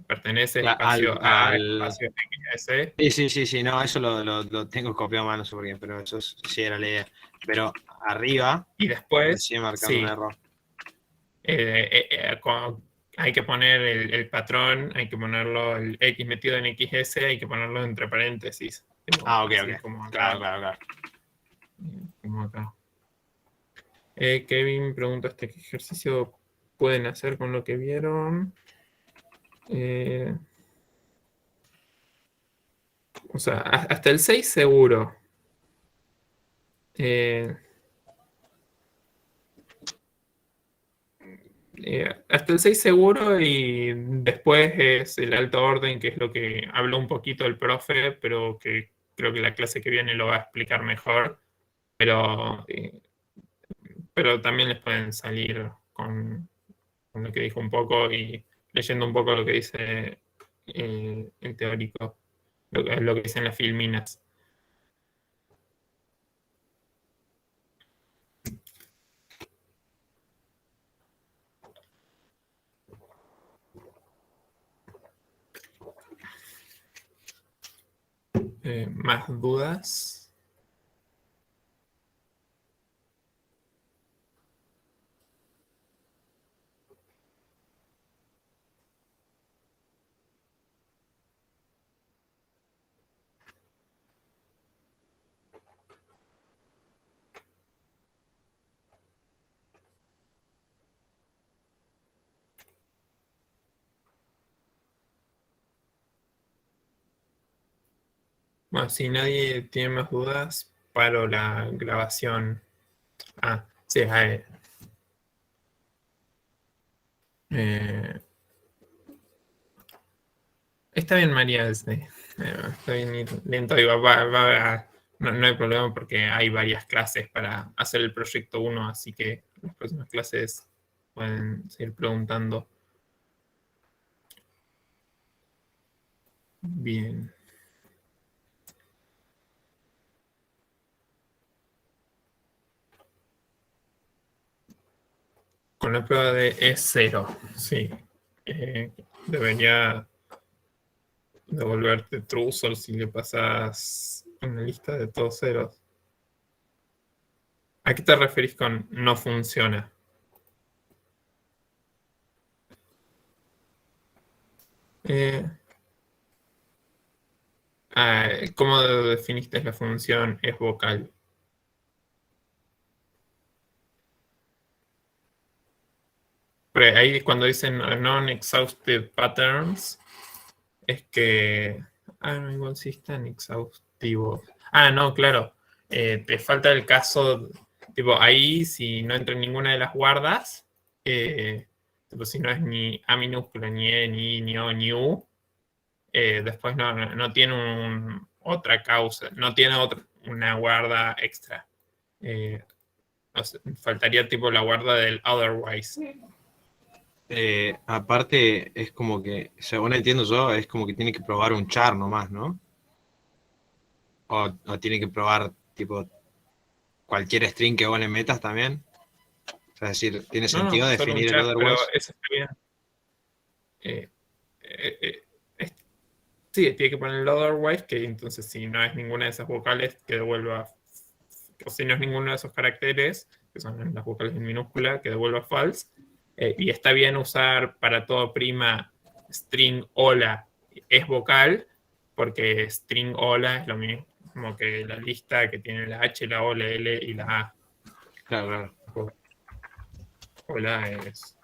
Pertenece espacio A, espacio XS. Sí, no, eso lo tengo copiado a mano, no sé por qué, pero eso sí era la idea. Pero arriba, Y después, sigue marcando un error. hay que poner el patrón, hay que ponerlo, el X metido en XS, hay que ponerlo entre paréntesis. Ok. Como Claro. Como acá. Kevin pregunta qué ejercicio pueden hacer con lo que vieron. O sea, hasta el 6 seguro. Hasta el 6 seguro y después es el alto orden, que es lo que habló un poquito el profe, pero que creo que la clase que viene lo va a explicar mejor. Pero también les pueden salir con lo que dijo un poco y leyendo un poco lo que dice el teórico, lo que dicen las filminas. ¿Más dudas? Bueno, si nadie tiene más dudas, paro la grabación. Sí, está bien, María. Está bien lento. No hay problema porque hay varias clases para hacer el proyecto 1, así que las próximas clases pueden seguir preguntando. Bien. Con la prueba de E0, sí. debería devolverte true solo si le pasas una lista de todos ceros. ¿A qué te referís con no funciona? ¿Cómo definiste la función es vocal? Pero ahí cuando dicen non-exhaustive patterns, es que... no, igual sí están exhaustivos. No, claro. Te falta el caso, tipo, ahí si no entra en ninguna de las guardas, tipo, si no es ni A minúscula, ni E, ni I, ni O, ni U, después no tiene otra causa, no tiene una guarda extra. O sea, faltaría tipo la guarda del otherwise. Aparte, es como que, según entiendo yo, es como que tiene que probar un char nomás, ¿no? O tiene que probar, tipo, cualquier string que vos le metas también. O sea, es decir, ¿tiene sentido solo un definir el char, pero otherwise? eso está bien. Sí, tiene que poner el otherwise, que entonces si no es ninguna de esas vocales, que devuelva, o si no es ninguno de esos caracteres, que son las vocales en minúscula, que devuelva false. Y está bien usar para todo prima string hola es vocal, porque string hola es lo mismo que la lista que tiene la H, la O, la L y la A. Claro, claro. Hola es...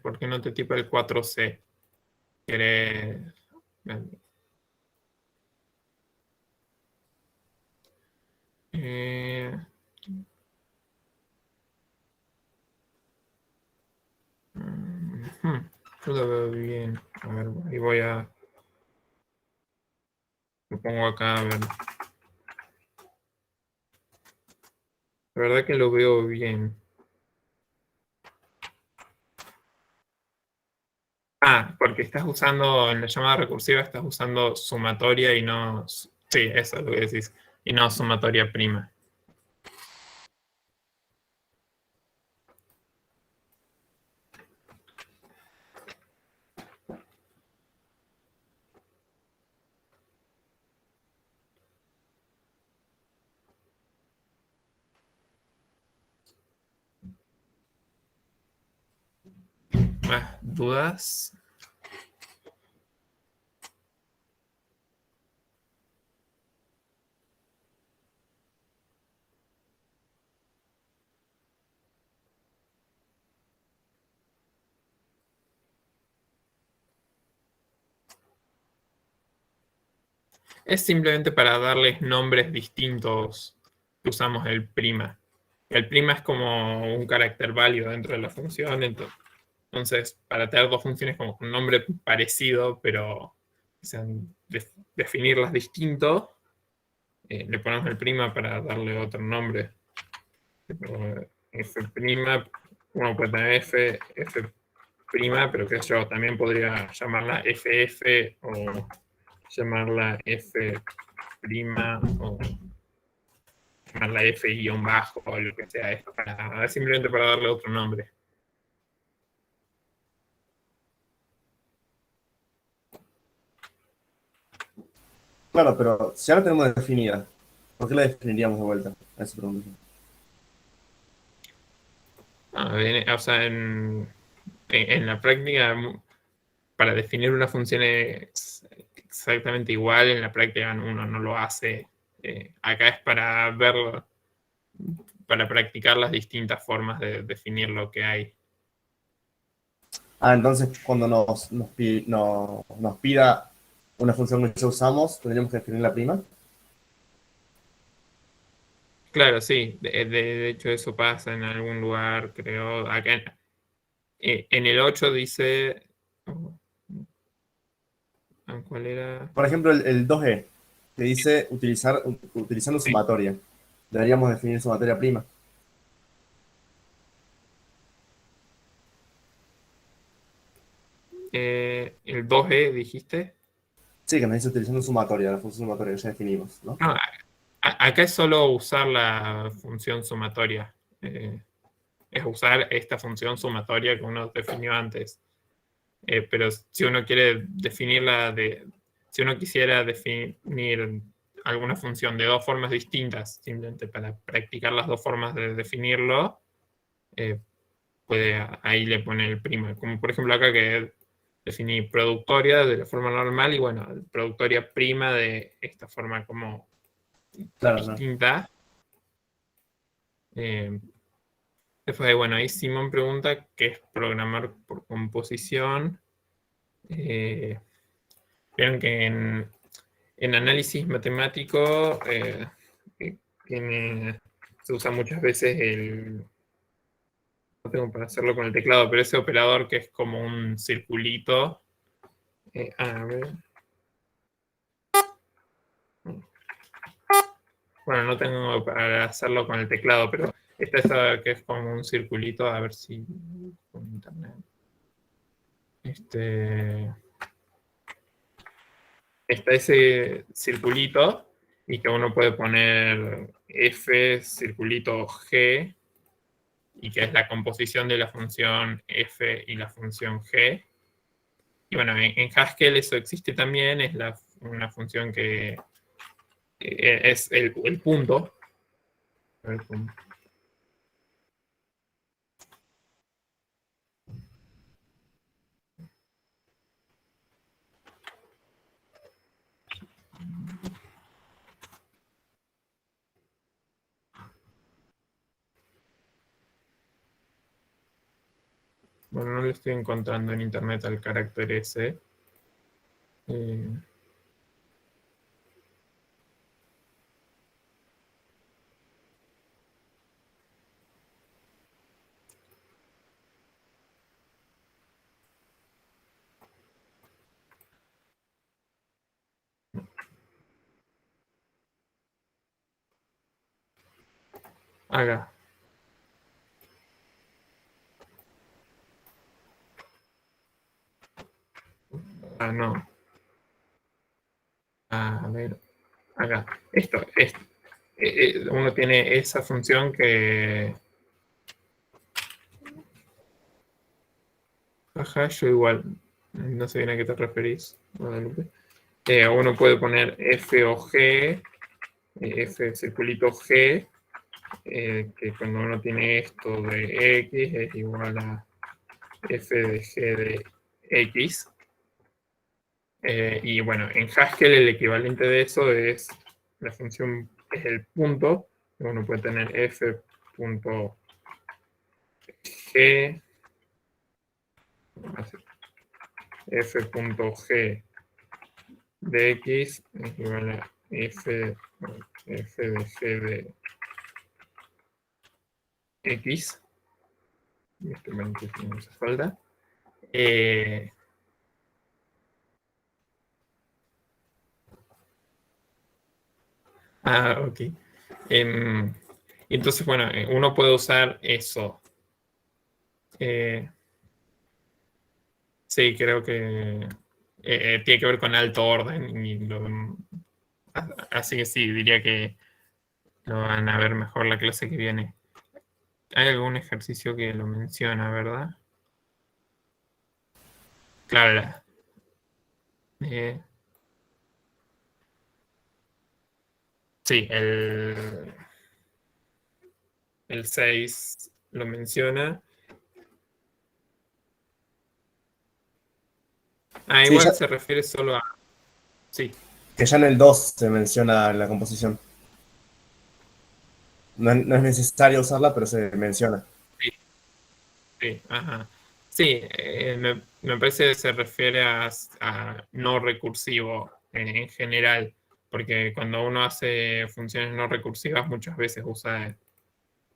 ¿Por qué no te tipa el 4C? ¿Querés...? Yo lo veo bien. A ver, ahí voy a... Lo pongo acá, a ver. La verdad que lo veo bien. Porque estás usando, en la llamada recursiva estás usando sumatoria y no... Sí, eso es lo que decís. Y no sumatoria prima. ¿Más dudas? Es simplemente para darles nombres distintos que usamos el prima. El prima es como un carácter válido dentro de la función, entonces para tener dos funciones como con un nombre parecido, pero definirlas distinto, le ponemos el prima para darle otro nombre. F prima, uno puede tener F prima, pero que yo también podría llamarla FF o llamarla F prima o llamarla F guión bajo o lo que sea, es simplemente para darle otro nombre. Claro, pero si ya la tenemos definida, ¿por qué la definiríamos de vuelta? A esa pregunta. O sea, en la práctica, para definir una función exactamente igual, en la práctica uno no lo hace. Acá es para ver, para practicar las distintas formas de definir lo que hay. Entonces cuando nos pida una función que ya usamos, tendríamos que definir la prima. Claro, sí. De hecho, eso pasa en algún lugar, creo. Acá en el 8 dice... ¿Cuál era? Por ejemplo, el 2E, que dice utilizando sumatoria. Deberíamos definir sumatoria prima. el 2E, dijiste. Sí, que nos dice utilizando sumatoria, la función sumatoria que ya definimos, ¿no? No, acá es solo usar la función sumatoria. Es usar esta función sumatoria que uno definió antes. Pero si uno quiere definirla si uno quisiera definir alguna función de dos formas distintas, simplemente para practicar las dos formas de definirlo, ahí le pone el prima. Como por ejemplo acá que definí productoria de la forma normal y bueno, productoria prima de esta forma como Claro, distinta. Después, bueno, ahí Simón pregunta qué es programar por composición. Vieron que en análisis matemático se usa muchas veces no tengo para hacerlo con el teclado, pero ese operador que es como un circulito. A ver. Bueno, no tengo para hacerlo con el teclado, pero esa que es como un circulito, a ver si con internet. Está ese circulito y que uno puede poner f circulito g y que es la composición de la función f y la función g. Y bueno, en Haskell eso existe también, es una función que es el punto. A ver, punto. Bueno, no lo estoy encontrando en internet al carácter ese. Acá. Ah, no. A ver, acá. Uno tiene esa función que... Ajá, yo igual. No sé bien a qué te referís, Guadalupe. Uno puede poner f o g, f circulito g, que cuando uno tiene esto de x es igual a f de g de x. Y bueno, en Haskell el equivalente de eso es la función, es el punto. Uno puede tener f.g f.g de x es igual a f de g de x. Este paréntesis no hace falta. Ok. Entonces, bueno, uno puede usar eso. Sí, creo que tiene que ver con alto orden. Así que sí, diría que lo van a ver mejor la clase que viene. Hay algún ejercicio que lo menciona, ¿verdad? Claro. Sí, el 6 lo menciona. Sí, Igual ya- se refiere solo a... Sí, Que ya en el 2 se menciona la composición. No es necesario usarla, pero se menciona. sí, ajá. Sí, me parece que se refiere a no recursivo en general, porque cuando uno hace funciones no recursivas muchas veces usa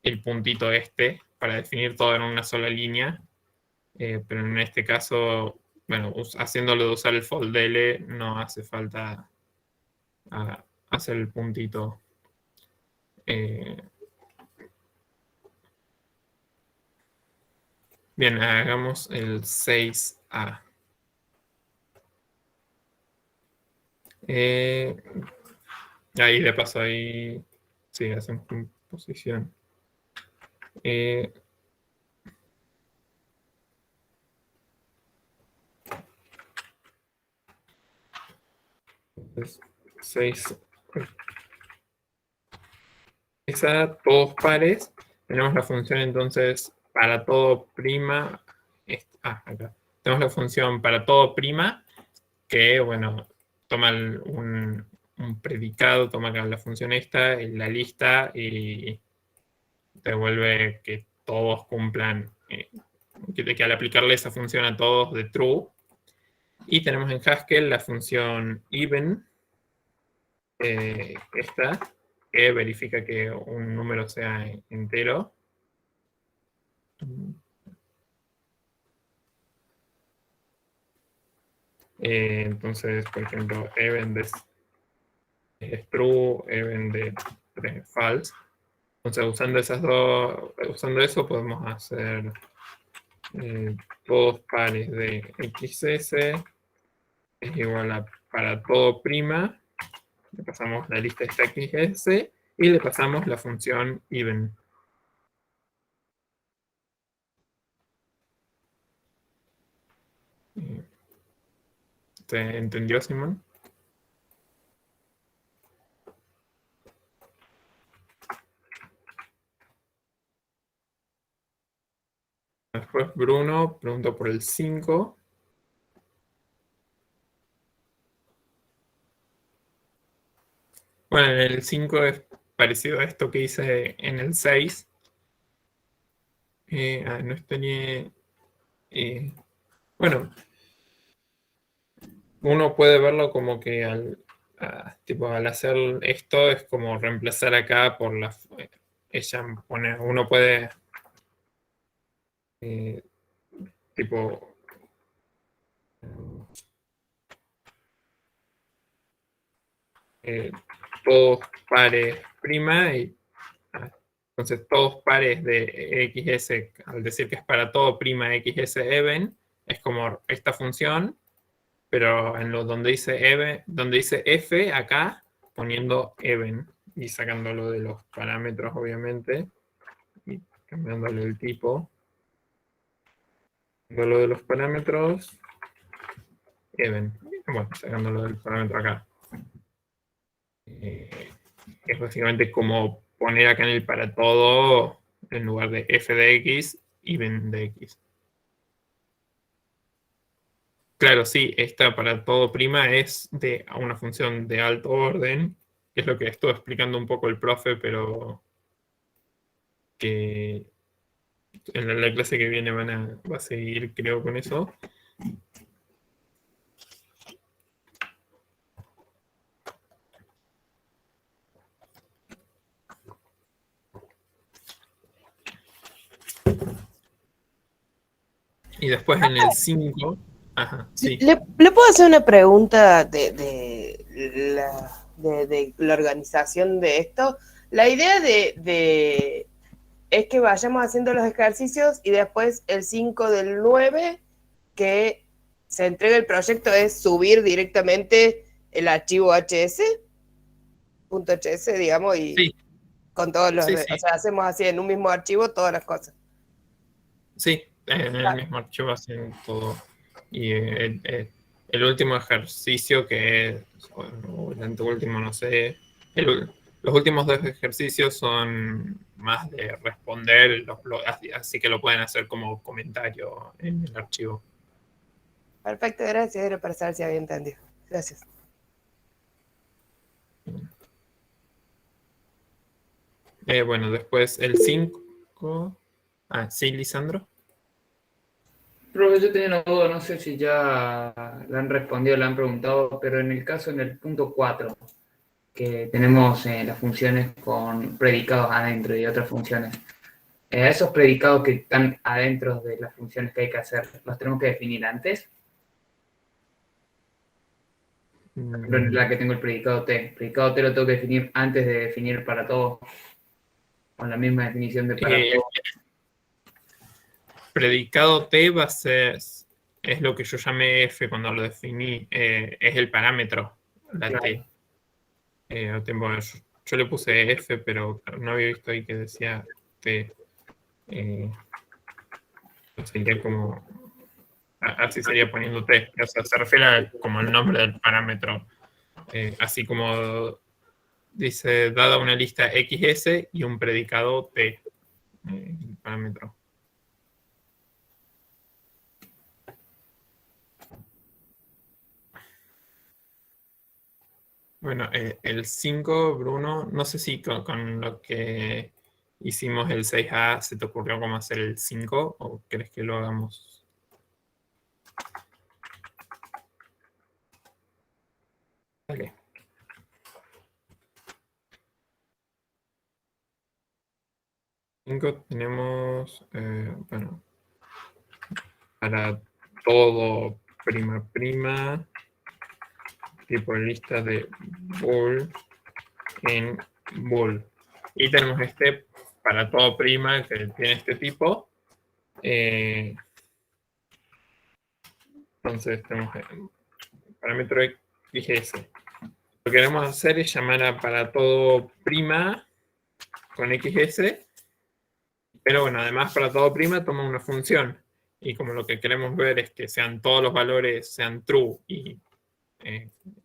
el puntito para definir todo en una sola línea, pero en este caso, bueno, haciéndolo de usar el foldele no hace falta hacer el puntito. Bien, hagamos el 6A. Ahí de paso, ahí sí, hacemos composición. Entonces, 6 esa, todos pares. Tenemos la función entonces para todo prima. Acá. Tenemos la función para todo prima, que bueno, toma un predicado, toma acá la función esta, la lista, y devuelve que todos cumplan, que al aplicarle esa función a todos de true. Y tenemos en Haskell la función even, esta, que verifica que un número sea entero. Entonces, por ejemplo, even es true, even de 3 es false. Entonces, usando eso podemos hacer todos pares de XS es igual a para todo prima. Le pasamos la lista esta XS y le pasamos la función even. ¿Se entendió, Simón? Después Bruno preguntó por el 5. Bueno, el 5 es parecido a esto que hice en el 6. No tenía... bueno, uno puede verlo como que al hacer esto es como reemplazar acá por la... ella pone, uno puede... todos pares prima y entonces todos pares de XS, al decir que es para todo prima XS even, es como esta función, pero en lo donde dice even, donde dice F acá, poniendo even y sacándolo de los parámetros, obviamente, y cambiándole el tipo. Lo de los parámetros, even. Bueno, sacándolo del parámetro acá. Es básicamente como poner acá en el para todo, en lugar de f de x, even de x. Claro, sí, esta para todo prima es de una función de alto orden, que es lo que estuvo explicando un poco el profe, pero que en la clase que viene va a seguir, creo, con eso. Y después en el 5... Ajá, sí. ¿Le puedo hacer una pregunta de la organización de esto? La idea es que vayamos haciendo los ejercicios y después el 5 del 9 que se entregue el proyecto es subir directamente el archivo .hs, digamos, y sí. con todos los... Sí, o sea, hacemos así en un mismo archivo todas las cosas. Sí, en el mismo archivo hacen todo. Y el último ejercicio que es, o el anteúltimo, no sé, los últimos 2 ejercicios son más de responder, así que lo pueden hacer como comentario en el archivo. Perfecto, gracias, era para saber si había entendido. Gracias. Bueno, después el 5. Sí, Lisandro. Profe, yo tenía una duda, no sé si ya la han respondido, la han preguntado, pero en el caso, en el punto 4, que tenemos las funciones con predicados adentro y otras funciones, esos predicados que están adentro de las funciones que hay que hacer, ¿los tenemos que definir antes? La que tengo el predicado T. El predicado T lo tengo que definir antes de definir para todo, con la misma definición de para todo. Predicado T va a ser, es lo que yo llamé F cuando lo definí, es el parámetro. la Claro. T. Bueno, yo le puse F, pero no había visto ahí que decía T. Sería como... Así sería poniendo T. O sea, se refiere como el nombre del parámetro. Así como dice, dada una lista XS y un predicado T. El parámetro. Bueno, el 5, Bruno, no sé si con lo que hicimos el 6A se te ocurrió cómo hacer el 5 o crees que lo hagamos. Dale. Tenemos, bueno, para todo prima prima, tipo lista de bool en bool. Y tenemos este para todo prima que tiene este tipo. Entonces tenemos el parámetro XS. Lo que queremos hacer es llamar a para todo prima con XS. Pero bueno, además para todo prima toma una función. Y como lo que queremos ver es que sean todos los valores sean true y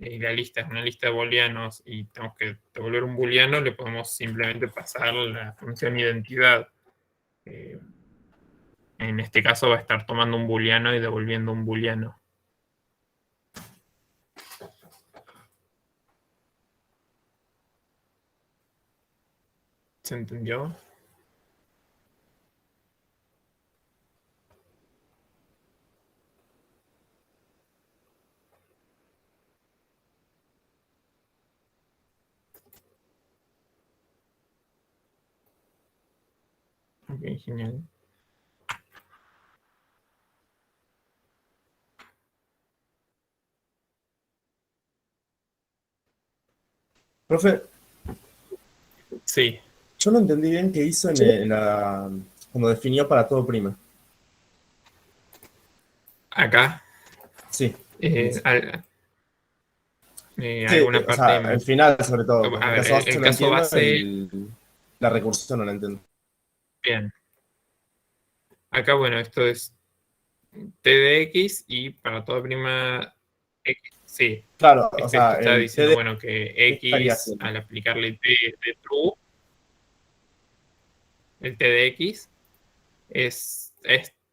la lista es una lista de booleanos y tenemos que devolver un booleano, le podemos simplemente pasar la función identidad. En este caso va a estar tomando un booleano y devolviendo un booleano. ¿Se entendió? Ok, genial. Profe, Sí. yo no entendí bien qué hizo cuando definió para todo prima. Acá. Sí. Alguna o parte. sea, el final sobre todo. A ver, el no caso entiendo, base. La recursión no la entiendo. Bien. Acá, bueno, esto es T de X y para toda prima X. Sí. Claro, Esto o sea, está el diciendo, TD bueno, que estaría X, haciendo. al aplicarle T de true, el T de X es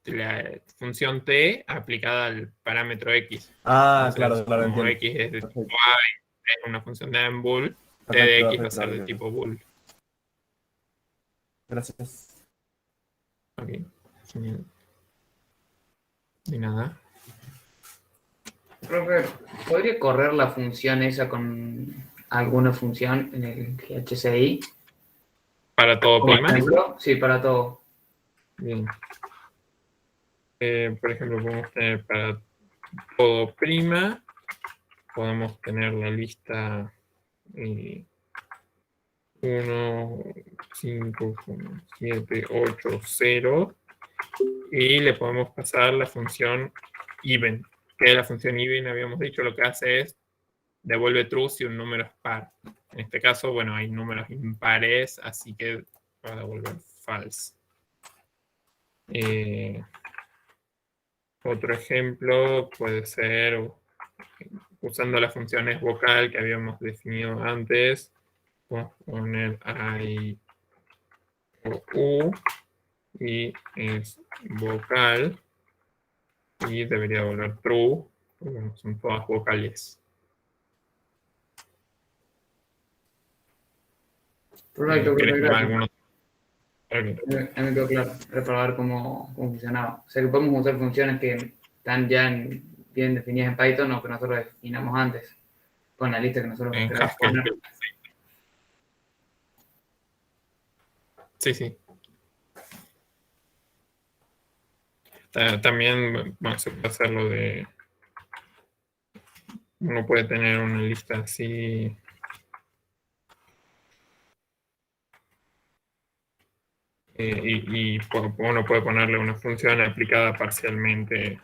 la función T aplicada al parámetro X. Ah, Entonces, claro, como entiendo. X es de tipo Perfecto. A y es una función de A en bool, T de Perfecto, X va a ser de perfecto. tipo bool. Gracias. Ok, genial. De nada. Profe, ¿podría correr la función esa con alguna función en el GHCI? ¿Para todo Como prima? ejemplo, sí, para todo. Bien. Por ejemplo, podemos tener para todo prima, podemos tener la lista 1, 5, 7, 8, 0 y le podemos pasar la función even, que la función even habíamos dicho lo que hace es devuelve true si un número es par. En este caso, bueno, hay números impares, así que va a devolver false. Otro ejemplo puede ser usando las funciones vocal que habíamos definido antes. Podemos poner I o U y es vocal y debería volver true porque son todas vocales. Perfecto, ¿Querés perfecto. alguno? A mí me quedó claro, era para ver cómo funcionaba. O sea que podemos usar funciones que están ya bien definidas en Python o que nosotros definamos antes, con la lista que nosotros En queremos Haskell. poner. Sí. También, bueno, se puede hacer lo de... Uno puede tener una lista así... y uno puede ponerle una función aplicada parcialmente.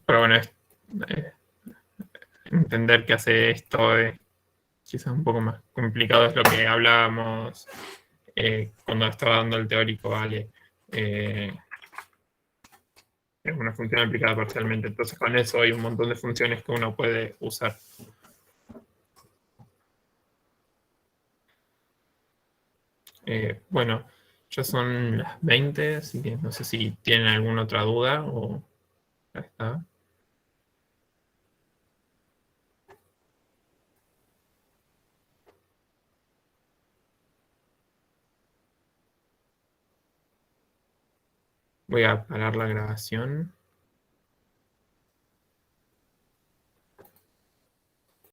Pero bueno, eh, entender que hace esto es quizás un poco más complicado, es lo que hablábamos cuando estaba dando el teórico, ¿vale? Es una función aplicada parcialmente, entonces con eso hay un montón de funciones que uno puede usar. Bueno, ya son las 20, así que no sé si tienen alguna otra duda o ya está. Voy a parar la grabación.